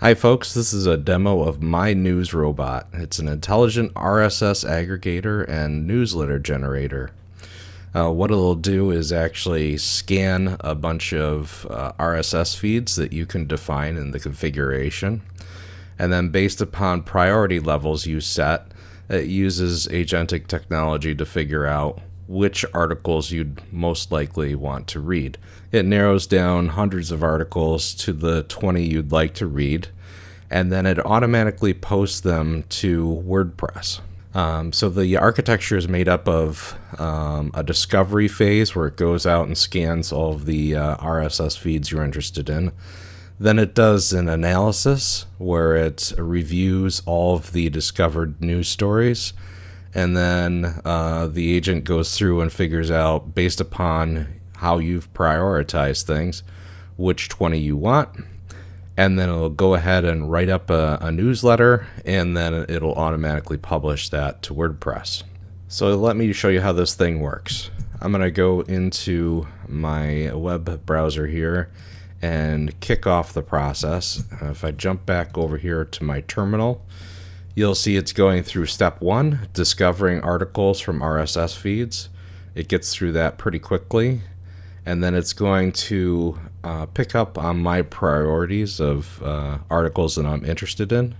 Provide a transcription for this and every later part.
Hi folks, this is a demo of MyNewsRobot. It's an intelligent RSS aggregator and newsletter generator. What it'll do is actually scan a bunch of RSS feeds that you can define in the configuration. And then based upon priority levels you set, it uses agentic technology to figure out which articles you'd most likely want to read. It narrows down hundreds of articles to the 20 you'd like to read, and then it automatically posts them to WordPress. So the architecture is made up of a discovery phase where it goes out and scans all of the RSS feeds you're interested in. Then it does an analysis where it reviews all of the discovered news stories. And then the agent goes through and figures out, based upon how you've prioritized things, which 20 you want. And then it'll go ahead and write up a newsletter, and then it'll automatically publish that to WordPress. So let me show you how this thing works. I'm going to go into my web browser here and kick off the process. If I jump back over here to my terminal, you'll see it's going through step 1, discovering articles from RSS feeds. It gets through that pretty quickly, and then it's going to pick up on my priorities of articles that I'm interested in.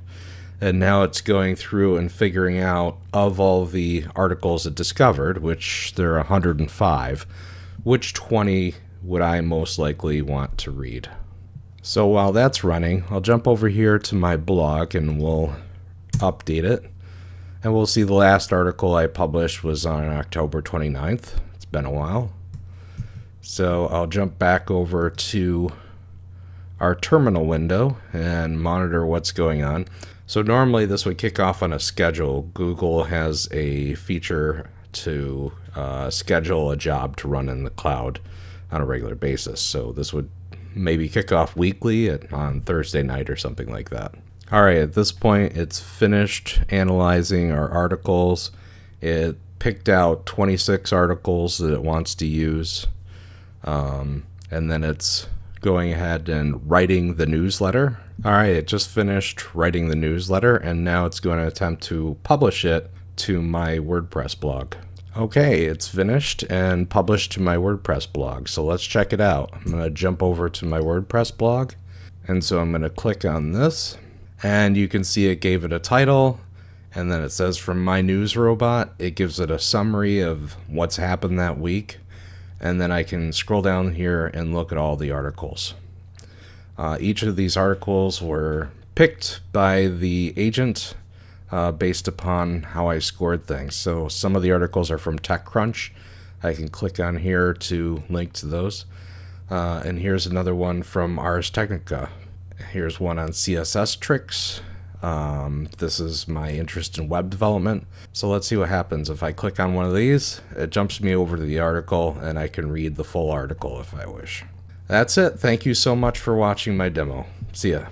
And now it's going through and figuring out, of all the articles it discovered, which there are 105, which 20 would I most likely want to read. So while that's running, I'll jump over here to my blog and we'll update it, and we'll see the last article I published was on October 29th. It's been a while. So I'll jump back over to our terminal window and monitor what's going on. So normally this would kick off on a schedule. Google has a feature to schedule a job to run in the cloud on a regular basis. So this would maybe kick off weekly on Thursday night or something like that. All right, at this point, it's finished analyzing our articles. It picked out 26 articles that it wants to use. And then it's going ahead and writing the newsletter. All right, it just finished writing the newsletter, and now it's going to attempt to publish it to my WordPress blog. Okay, it's finished and published to my WordPress blog. So let's check it out. I'm going to jump over to my WordPress blog. And so I'm going to click on this. And you can see it gave it a title, and then it says from MyNewsRobot. It gives it a summary of what's happened that week, and then I can scroll down here and look at all the articles. Each of these articles were picked by the agent based upon how I scored things. So some of the articles are from TechCrunch. I can click on here to link to those. And here's another one from Ars Technica. Here's one on CSS tricks. This is my interest in web development. So let's see what happens. If I click on one of these, it jumps me over to the article, and I can read the full article if I wish. That's it. Thank you so much for watching my demo. See ya.